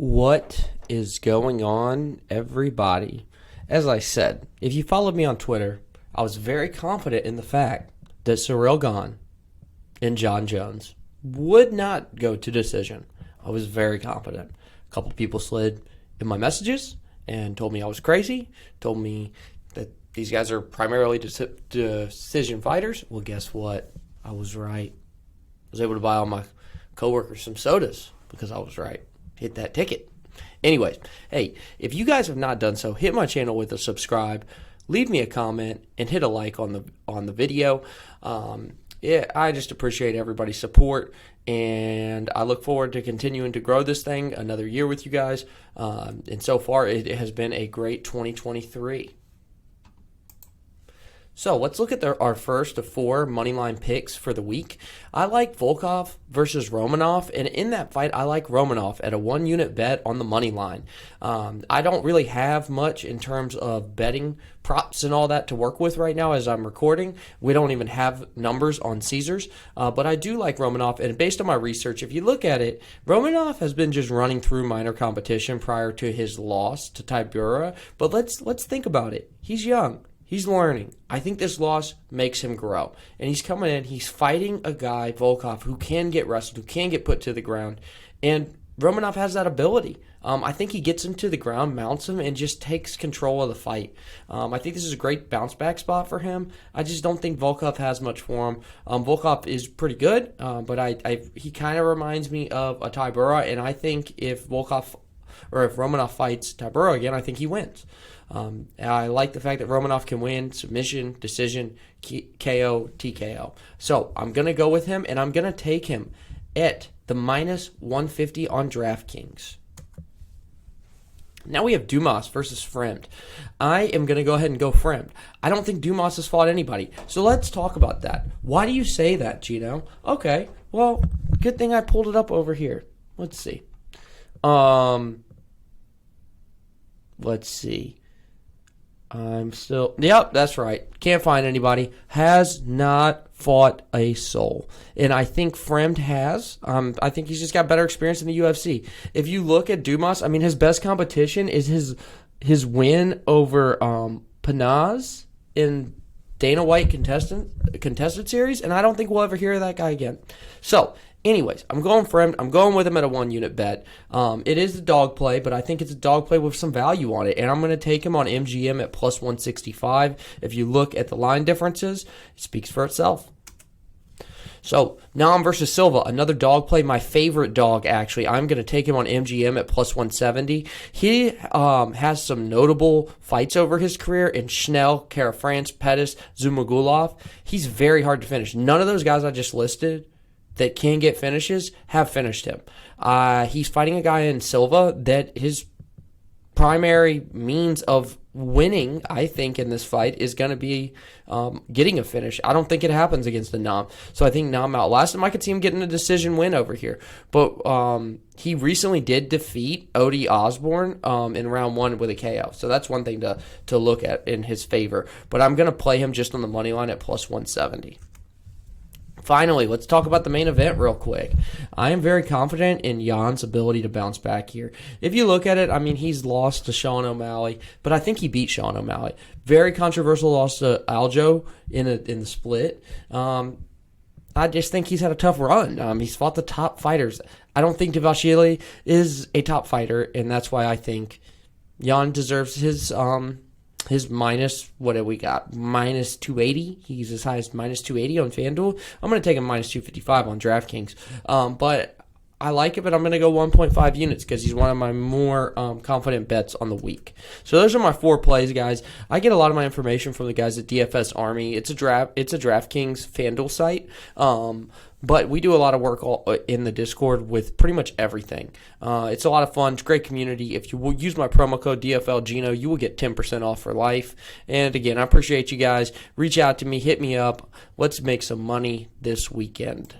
What is going on, everybody? As I said, if you followed me on Twitter, I was very confident in the fact that Ciryl Gane and John Jones would not go to decision. I was very confident. A couple people slid in my messages and told me I was crazy, told me that these guys are primarily decision fighters. Well, guess what? I was right. I was able to buy all my coworkers some sodas because I was right. Hit that ticket. Anyways, hey, if you guys have not done so, hit my channel with a subscribe, leave me a comment, and hit a like on the video. I just appreciate everybody's support, and I look forward to continuing to grow this thing another year with you guys. And so far, it has been a great 2023. So let's look at our first of four moneyline picks for the week. I like Volkov versus Romanov, and in that fight, I like Romanov at a 1-unit bet on the money line. I don't really have much in terms of betting props and all that to work with right now as I'm recording. We don't even have numbers on Caesars, but I do like Romanov, and based on my research, if you look at it, Romanov has been just running through minor competition prior to his loss to Tybura, but let's think about it. He's young. He's learning. I think this loss makes him grow. And he's coming in, he's fighting a guy, Volkov, who can get wrestled, who can get put to the ground. And Romanov has that ability. I think he gets him to the ground, mounts him, and just takes control of the fight. I think this is a great bounce-back spot for him. I just don't think Volkov has much for him. Volkov is pretty good, but he kind of reminds me of a Tybura, and I think if Romanov fights Tybura again, I think he wins. I like the fact that Romanov can win submission, decision, KO, TKO. So I'm going to go with him, and I'm going to take him at the minus 150 on DraftKings. Now we have Dumas versus Fremd. I am going to go ahead and go Fremd. I don't think Dumas has fought anybody. So let's talk about that. Why do you say that, Gino? Okay, well, good thing I pulled it up over here. Let's see. Let's see. Yep, that's right. Can't find anybody. Has not fought a soul. And I think Fremd has. I think he's just got better experience in the UFC. If you look at Dumas, I mean, his best competition is his win over Panaz in Dana White contested series, and I don't think we'll ever hear of that guy again. So, anyways, I'm going Fremd. I'm going with him at a 1-unit bet. It is a dog play, but I think it's a dog play with some value on it. And I'm going to take him on MGM at plus 165. If you look at the line differences, it speaks for itself. So, Nam versus Silva, another dog play, my favorite dog, actually. I'm going to take him on MGM at plus 170. He has some notable fights over his career in Schnell, Kara France, Pettis, Zumagulov. He's very hard to finish. None of those guys I just listed that can get finishes have finished him. He's fighting a guy in Silva that his primary means of winning, I think, in this fight is going to be getting a finish. I don't think it happens against the Nam. So I think Nam outlasts him. I could see him getting a decision win over here. But he recently did defeat Odie Osborne in round 1 with a KO. So that's one thing to look at in his favor. But I'm going to play him just on the money line at plus 170. Finally, let's talk about the main event real quick. I am very confident in Jan's ability to bounce back here. If you look at it, I mean, he's lost to Sean O'Malley, but I think he beat Sean O'Malley. Very controversial loss to Aljo in the split. I just think he's had a tough run. He's fought the top fighters. I don't think Dvalishvili is a top fighter, and that's why I think Jan deserves his minus, what do we got? Minus 280. He's as high as minus 280 on FanDuel. I'm going to take him minus 255 on DraftKings. But I like it, but I'm going to go 1.5 units because he's one of my more confident bets on the week. So those are my 4 plays, guys. I get a lot of my information from the guys at DFS Army. It's a DraftKings FanDuel site. But we do a lot of work in the Discord with pretty much everything. It's a lot of fun. It's a great community. If you will use my promo code DFLGino, you will get 10% off for life. And again, I appreciate you guys. Reach out to me. Hit me up. Let's make some money this weekend.